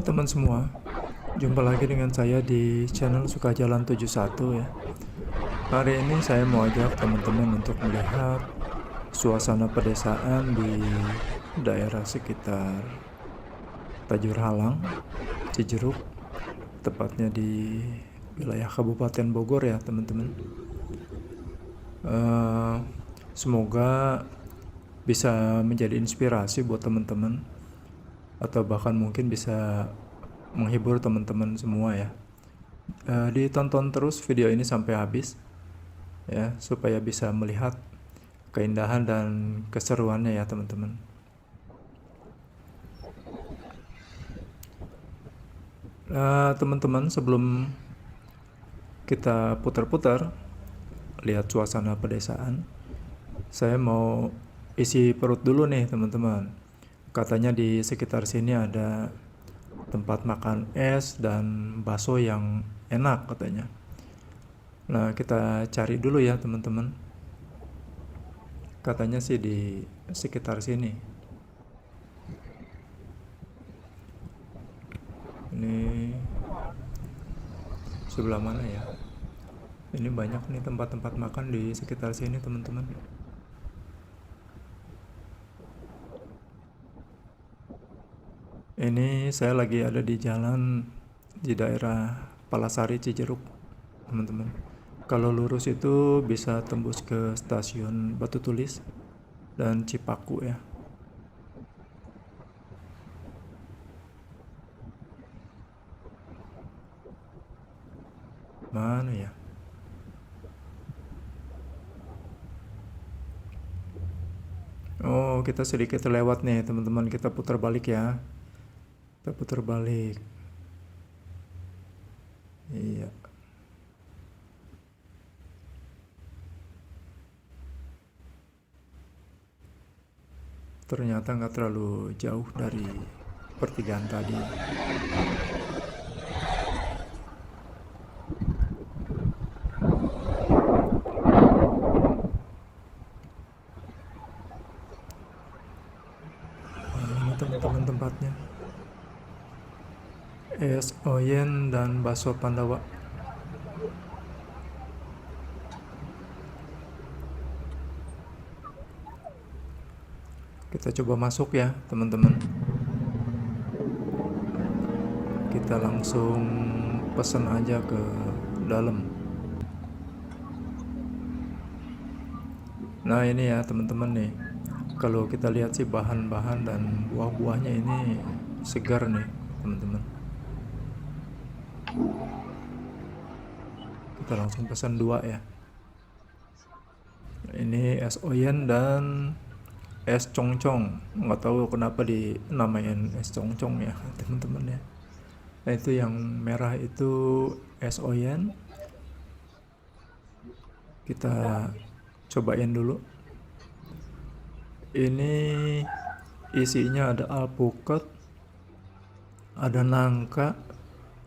teman-teman semua, jumpa lagi dengan saya di channel Suka Jalan 71 ya. Hari ini saya mau ajak teman-teman untuk melihat suasana pedesaan di daerah sekitar Tajur Halang, Cijeruk, tepatnya di wilayah Kabupaten Bogor ya teman-teman. Semoga bisa menjadi inspirasi buat teman-teman, atau bahkan mungkin bisa menghibur teman-teman semua ya. Ditonton terus video ini sampai habis ya, supaya bisa melihat keindahan dan keseruannya ya teman-teman. Teman-teman, sebelum kita putar-putar lihat suasana pedesaan, saya mau isi perut dulu nih teman-teman. Katanya di sekitar sini ada tempat makan es dan bakso yang enak katanya. Nah, kita cari dulu ya teman-teman. Katanya sih di sekitar sini. Ini sebelah mana ya? Ini banyak nih tempat-tempat makan di sekitar sini teman-teman. Ini saya lagi ada di jalan di daerah Palasari Cijeruk teman-teman. Kalau lurus itu bisa tembus ke stasiun Batu Tulis dan Cipaku ya. Mana ya? Oh, kita sedikit lewat nih teman-teman. Kita putar balik ya. Kita putar balik. Iya. Ternyata nggak terlalu jauh dari pertigaan tadi. Ini teman-teman tempatnya. Es Oyen dan bakso Pandawa. Kita coba masuk ya teman-teman. Kita langsung pesan aja ke dalam. Nah ini ya teman-teman nih, kalau kita lihat sih bahan-bahan dan buah-buahnya ini segar nih teman-teman. Kita langsung pesan 2 ya. Ini es oyen dan es congcong. Nggak tahu kenapa dinamain es congcong ya teman-teman ya. Nah itu yang merah itu es oyen. Kita cobain dulu. Ini isinya ada alpukat, ada nangka,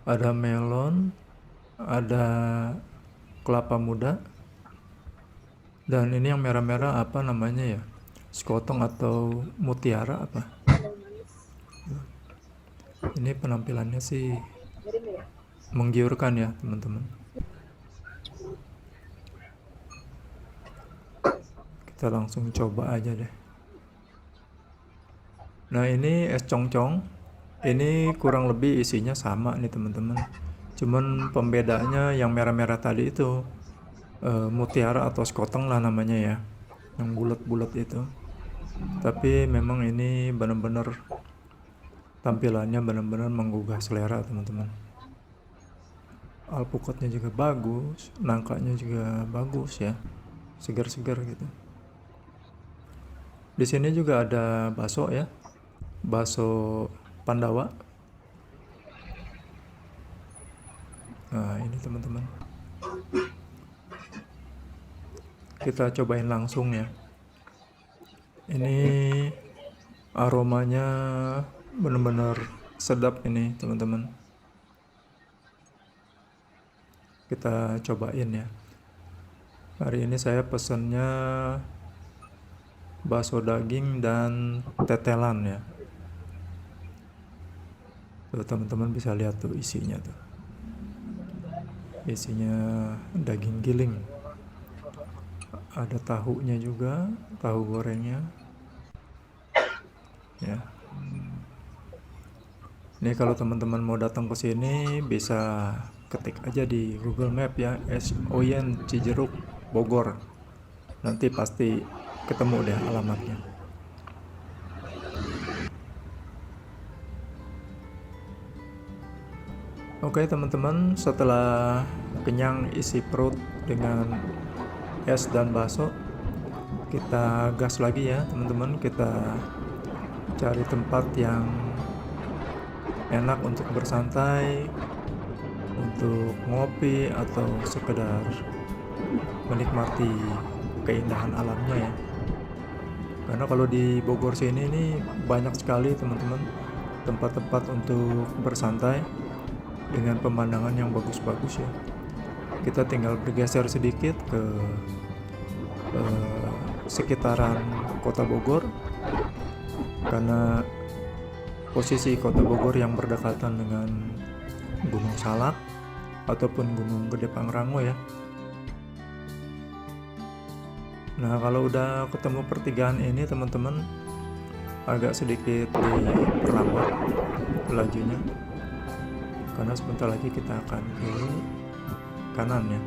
ada melon, ada kelapa muda, dan ini yang merah-merah apa namanya ya, sekotong atau mutiara apa. Ini penampilannya sih menggiurkan ya teman-teman. Kita langsung coba aja deh. Nah ini es congcong, ini kurang lebih isinya sama nih teman-teman. Cuman pembedanya yang merah-merah tadi itu mutiara atau sekotong lah namanya ya, yang bulat-bulat itu. Tapi memang ini benar-benar tampilannya benar-benar menggugah selera teman-teman. Alpukatnya juga bagus, nangkanya juga bagus ya, segar-segar gitu. Di sini juga ada bakso ya, bakso Pandawa. Nah ini teman-teman, kita cobain langsung ya. Ini aromanya benar-benar sedap ini teman-teman. Kita cobain ya. Hari ini saya pesannya bakso daging dan tetelan ya. Tuh teman-teman bisa lihat tuh isinya tuh. Isinya daging giling. Ada tahunya juga, tahu gorengnya. Ya. Ini kalau teman-teman mau datang ke sini bisa ketik aja di Google Map ya, S Oyen Cijeruk Bogor. Nanti pasti ketemu deh alamatnya. Oke teman-teman, setelah kenyang isi perut dengan es dan bakso, kita gas lagi ya teman-teman. Kita cari tempat yang enak untuk bersantai, untuk ngopi atau sekedar menikmati keindahan alamnya ya. Karena kalau di Bogor sini ini banyak sekali teman-teman tempat-tempat untuk bersantai dengan pemandangan yang bagus-bagus ya. Kita tinggal bergeser sedikit ke sekitaran kota Bogor, karena posisi kota Bogor yang berdekatan dengan Gunung Salak ataupun Gunung Gede Pangrango ya. Nah kalau udah ketemu pertigaan ini teman-teman, agak sedikit diperlambat lajunya, karena sebentar lagi kita akan ke kanan ya.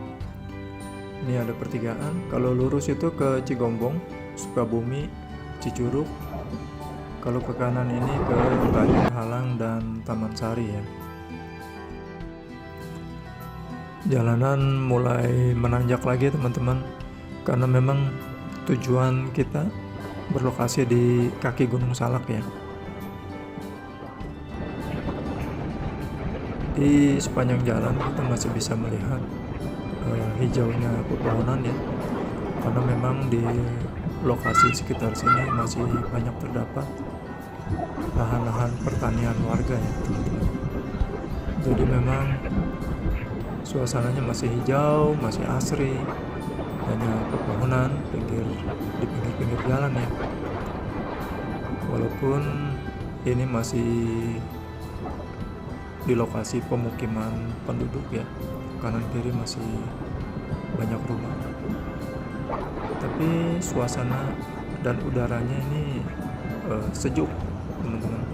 Ini ada pertigaan. Kalau lurus itu ke Cigombong, Sukabumi, Cicurug. Kalau ke kanan ini ke Tanjung Halang dan Taman Sari ya. Jalanan mulai menanjak lagi teman-teman, karena memang tujuan kita berlokasi di kaki Gunung Salak ya. Di sepanjang jalan kita masih bisa melihat hijaunya pepohonan ya, karena memang di lokasi sekitar sini masih banyak terdapat lahan-lahan pertanian warga ya teman-teman. Jadi memang suasananya masih hijau, masih asri, banyak pepohonan di pinggir-pinggir jalan ya. Walaupun ini masih di lokasi pemukiman penduduk ya, kanan kiri masih banyak rumah, tapi suasana dan udaranya ini sejuk teman-teman.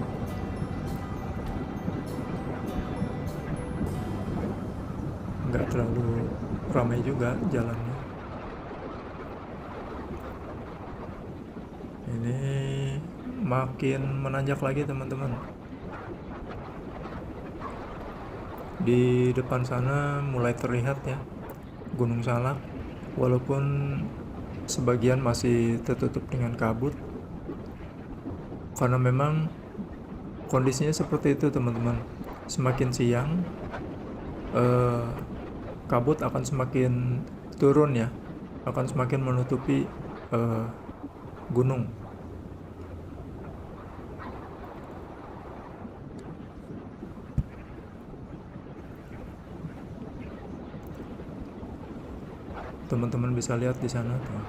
Nggak terlalu ramai juga jalannya. Ini makin menanjak lagi teman-teman. Di depan sana mulai terlihat ya Gunung Salak, walaupun sebagian masih tertutup dengan kabut, karena memang kondisinya seperti itu teman-teman. Semakin siang kabut akan semakin turun ya, akan semakin menutupi gunung. Teman-teman bisa lihat di sana tuh.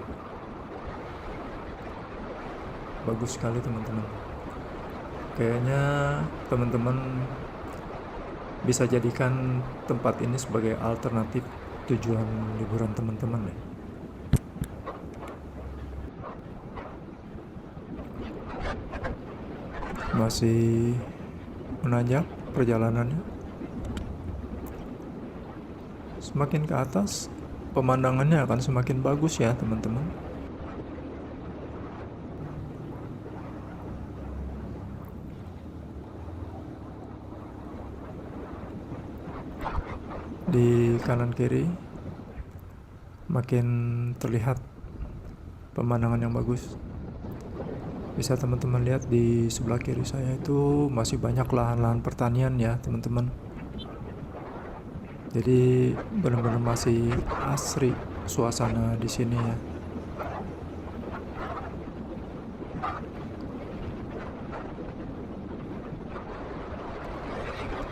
Bagus sekali teman-teman. Kayaknya teman-teman bisa jadikan tempat ini sebagai alternatif tujuan liburan teman-teman ya. Masih menanjak perjalanannya. Semakin ke atas pemandangannya akan semakin bagus ya teman-teman. Di kanan kiri makin terlihat pemandangan yang bagus. Bisa teman-teman lihat di sebelah kiri saya itu masih banyak lahan-lahan pertanian ya teman-teman. Jadi benar-benar masih asri suasana di sini ya.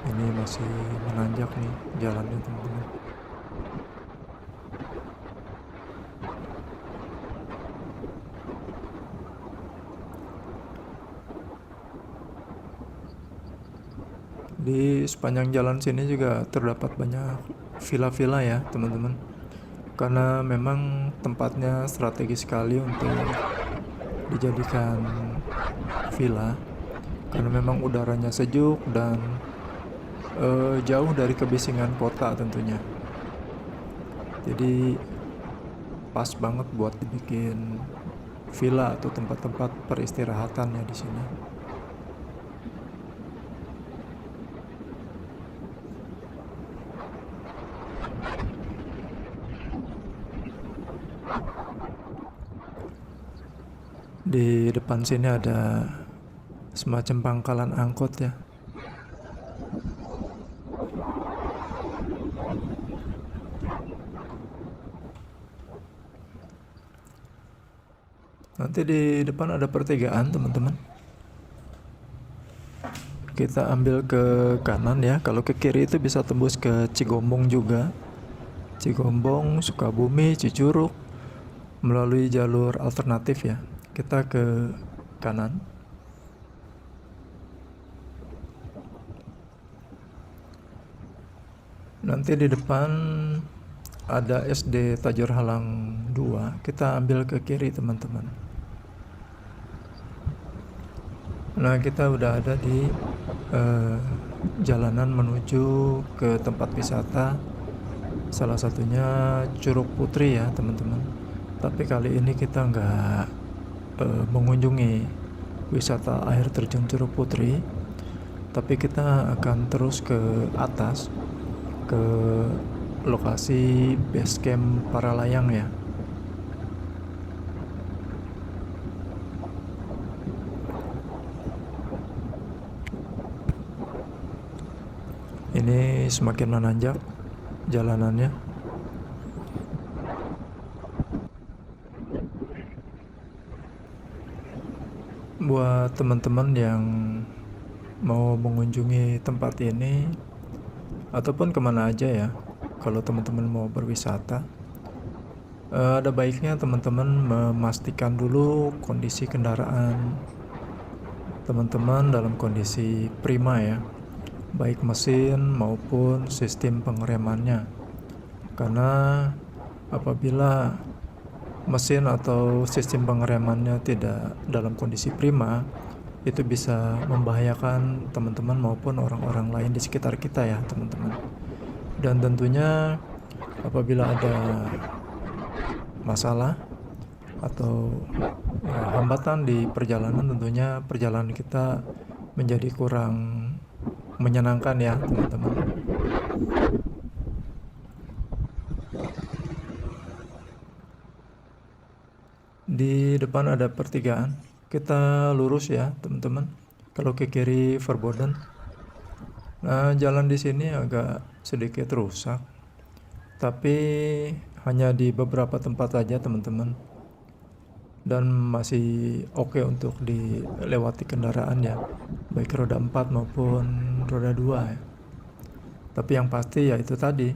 Ini masih menanjak nih jalannya teman-teman. Di sepanjang jalan sini juga terdapat banyak villa-villa ya teman-teman, karena memang tempatnya strategis sekali untuk dijadikan villa, karena memang udaranya sejuk dan jauh dari kebisingan kota tentunya. Jadi pas banget buat dibikin villa atau tempat-tempat peristirahatannya di sini. Di depan sini ada semacam pangkalan angkot ya. Nanti di depan ada pertigaan teman-teman. Kita ambil ke kanan ya. Kalau ke kiri itu bisa tembus ke Cigombong juga. Cigombong, Sukabumi, Cicurug, melalui jalur alternatif ya. Kita ke kanan. Nanti di depan ada SD Tajur Halang 2. Kita ambil ke kiri teman-teman. Nah, kita udah ada di jalanan menuju ke tempat wisata. Salah satunya Curug Putri ya teman-teman. Tapi kali ini kita nggak mengunjungi wisata air terjun Curug Putri, tapi kita akan terus ke atas ke lokasi base camp para layang ya. Ini semakin menanjak jalanannya. Buat teman-teman yang mau mengunjungi tempat ini ataupun kemana aja ya, kalau teman-teman mau berwisata, ada baiknya teman-teman memastikan dulu kondisi kendaraan teman-teman dalam kondisi prima ya, baik mesin maupun sistem pengeremannya. Karena apabila mesin atau sistem pengeremannya tidak dalam kondisi prima, itu bisa membahayakan teman-teman maupun orang-orang lain di sekitar kita ya teman-teman. Dan tentunya apabila ada masalah atau hambatan di perjalanan, tentunya perjalanan kita menjadi kurang menyenangkan ya teman-teman. Di depan ada pertigaan, kita lurus ya teman-teman. Kalau ke kiri Verboden. Nah, jalan di sini agak sedikit rusak, tapi hanya di beberapa tempat saja teman-teman, dan masih oke untuk dilewati kendaraan ya, baik roda 4 maupun roda 2 ya. Tapi yang pasti ya itu tadi,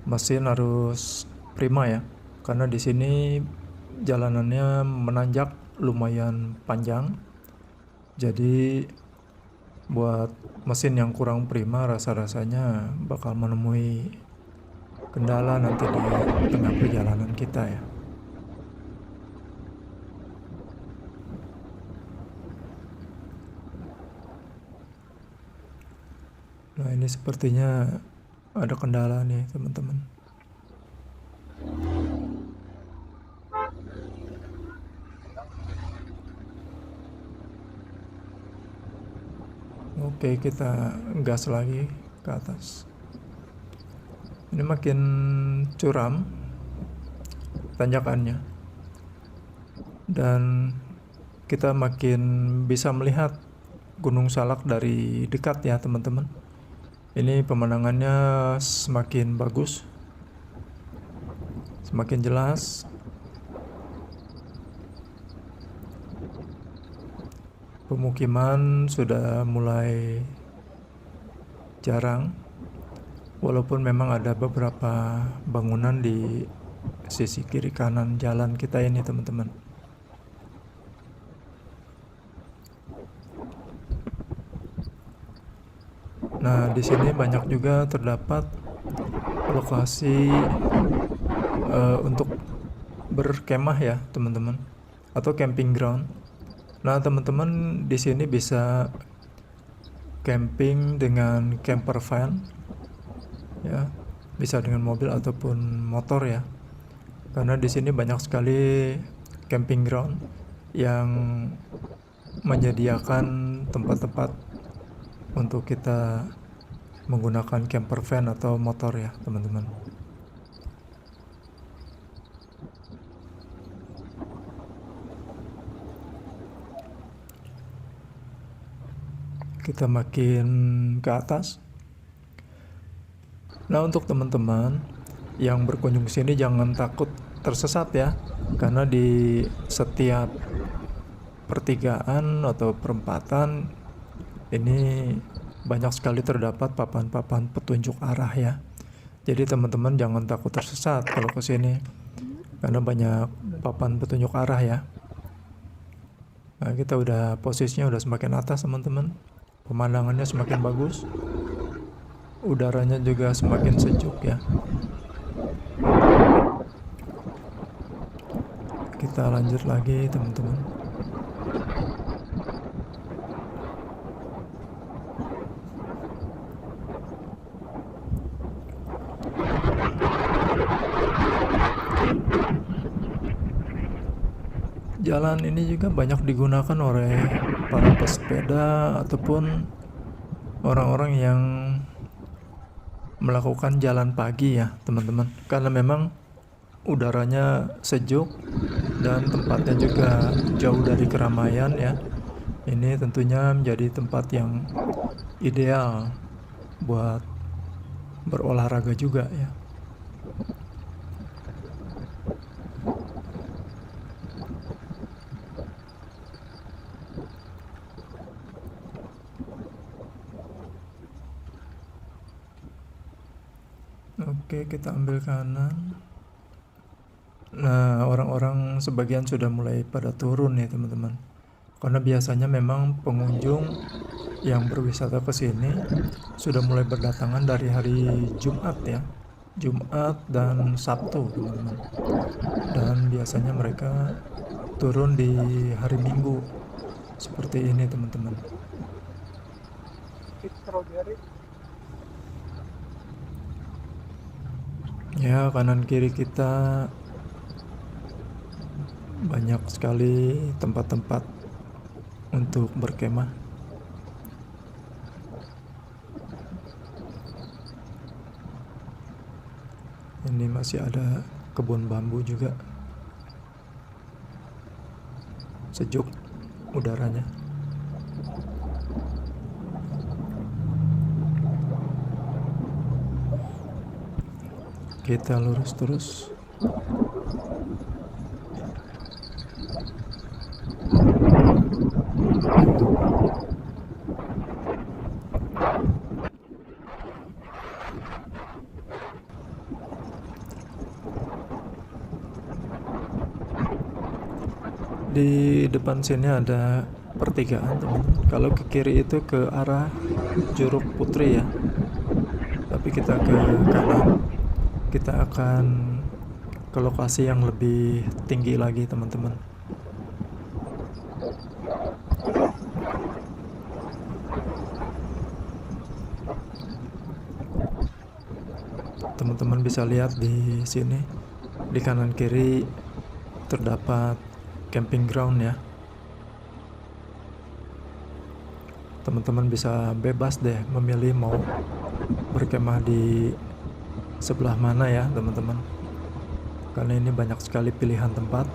mesin harus prima ya, karena di sini jalanannya menanjak lumayan panjang. Jadi buat mesin yang kurang prima rasa-rasanya bakal menemui kendala nanti di tengah perjalanan kita ya. Nah, ini sepertinya ada kendala nih teman-teman. Oke, kita gas lagi ke atas. Ini makin curam tanjakannya, dan kita makin bisa melihat Gunung Salak dari dekat ya teman-teman. Ini pemandangannya semakin bagus, semakin jelas. Pemukiman sudah mulai jarang, walaupun memang ada beberapa bangunan di sisi kiri kanan jalan kita ini teman-teman. Nah, di sini banyak juga terdapat lokasi untuk berkemah ya, teman-teman, atau camping ground. Nah, teman-teman di sini bisa camping dengan camper van ya, bisa dengan mobil ataupun motor ya. Karena di sini banyak sekali camping ground yang menyediakan tempat-tempat untuk kita menggunakan camper van atau motor ya, teman-teman. Kita makin ke atas. Nah, untuk teman-teman yang berkunjung ke sini jangan takut tersesat ya, karena di setiap pertigaan atau perempatan ini banyak sekali terdapat papan-papan petunjuk arah ya. Jadi teman-teman jangan takut tersesat kalau ke sini, karena banyak papan petunjuk arah ya. Nah, kita udah posisinya udah semakin atas, teman-teman. Pemandangannya semakin bagus. Udaranya juga semakin sejuk ya. Kita lanjut lagi, teman-teman. Jalan ini juga banyak digunakan oleh para pesepeda ataupun orang-orang yang melakukan jalan pagi ya, teman-teman. Karena memang udaranya sejuk dan tempatnya juga jauh dari keramaian ya. Ini tentunya menjadi tempat yang ideal buat berolahraga juga ya. Oke, kita ambil kanan. Nah, orang-orang sebagian sudah mulai pada turun ya, teman-teman. Karena biasanya memang pengunjung yang berwisata ke sini sudah mulai berdatangan dari hari Jumat ya. Jumat dan Sabtu, teman-teman. Dan biasanya mereka turun di hari Minggu. Seperti ini, teman-teman. Ya, kanan kiri kita banyak sekali tempat-tempat untuk berkemah. Ini masih ada kebun bambu juga. Sejuk udaranya. Kita lurus terus. Di depan sini ada pertigaan, teman-teman. Kalau ke kiri itu ke arah Curug Putri ya. Tapi kita ke kanan, kita akan ke lokasi yang lebih tinggi lagi, teman-teman. Teman-teman bisa lihat di sini, di kanan kiri terdapat camping ground ya. Teman-teman bisa bebas deh memilih mau berkemah di sebelah mana ya, teman-teman. Karena ini banyak sekali pilihan tempat.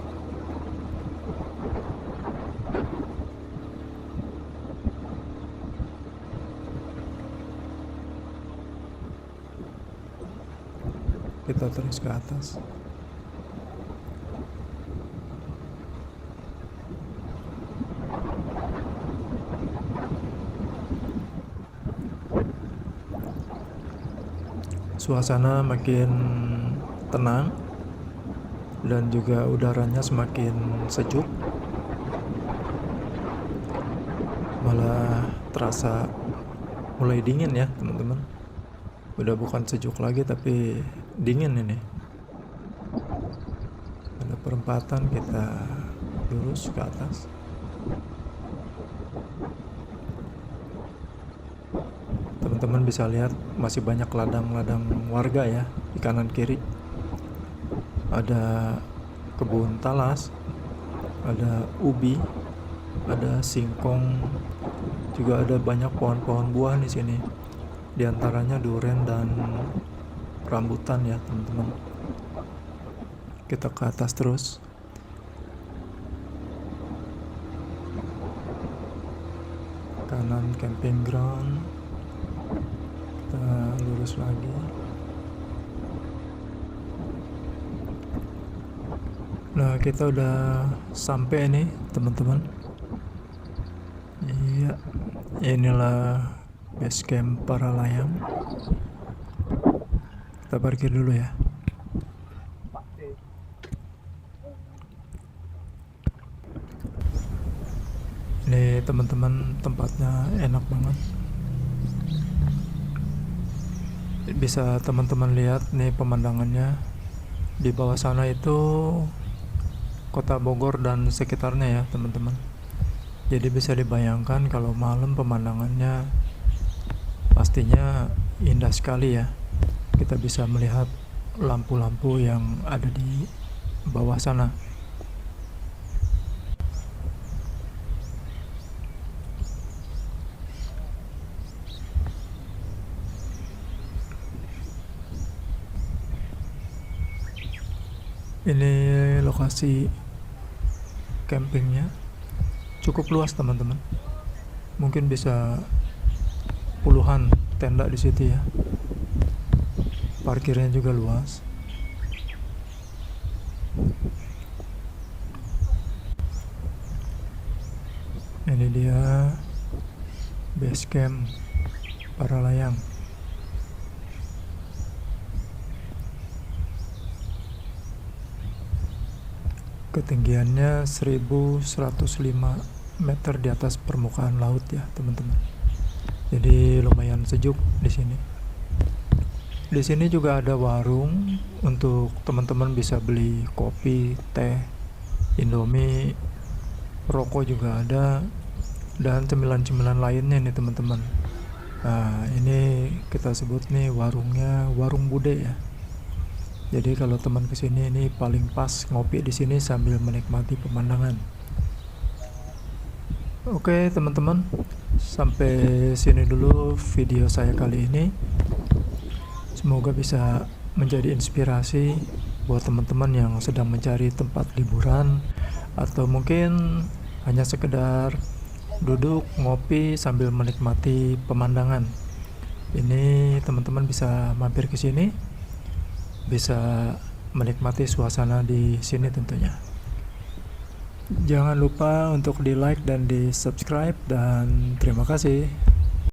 Kita terus ke atas. Suasana makin tenang dan juga udaranya semakin sejuk. Malah terasa mulai dingin ya teman-teman. Udah bukan sejuk lagi tapi dingin ini. Ada perempatan, kita lurus ke atas. Teman-teman bisa lihat masih banyak ladang-ladang warga ya di kanan kiri. Ada kebun talas, ada ubi, ada singkong, juga ada banyak pohon-pohon buah di sini. Di antaranya durian dan rambutan ya teman-teman. Kita ke atas terus. Kanan camping ground. Kita lurus lagi. Nah, kita udah sampai nih teman-teman. Iya, inilah base camp para layang. Kita parkir dulu ya. Ini teman-teman, tempatnya enak banget. Bisa teman-teman lihat nih pemandangannya. Di bawah sana itu kota Bogor dan sekitarnya ya teman-teman. Jadi bisa dibayangkan kalau malam pemandangannya pastinya indah sekali ya. Kita bisa melihat lampu-lampu yang ada di bawah sana. Ini lokasi campingnya cukup luas teman-teman. Mungkin bisa puluhan tenda di situ ya. Parkirnya juga luas. Ini dia base camp para layang. Ketinggiannya 1105 meter di atas permukaan laut ya teman-teman. Jadi lumayan sejuk di sini. Di sini juga ada warung untuk teman-teman bisa beli kopi, teh, Indomie, rokok juga ada, dan cemilan-cemilan lainnya nih teman-teman. Nah, ini kita sebut nih warungnya warung Bude ya. Jadi kalau teman kesini ini paling pas ngopi di sini sambil menikmati pemandangan. Oke teman-teman, sampai sini dulu video saya kali ini. Semoga bisa menjadi inspirasi buat teman-teman yang sedang mencari tempat liburan atau mungkin hanya sekedar duduk ngopi sambil menikmati pemandangan. Ini teman-teman bisa mampir ke sini, bisa menikmati suasana di sini tentunya. Jangan lupa untuk di like dan di subscribe, dan terima kasih.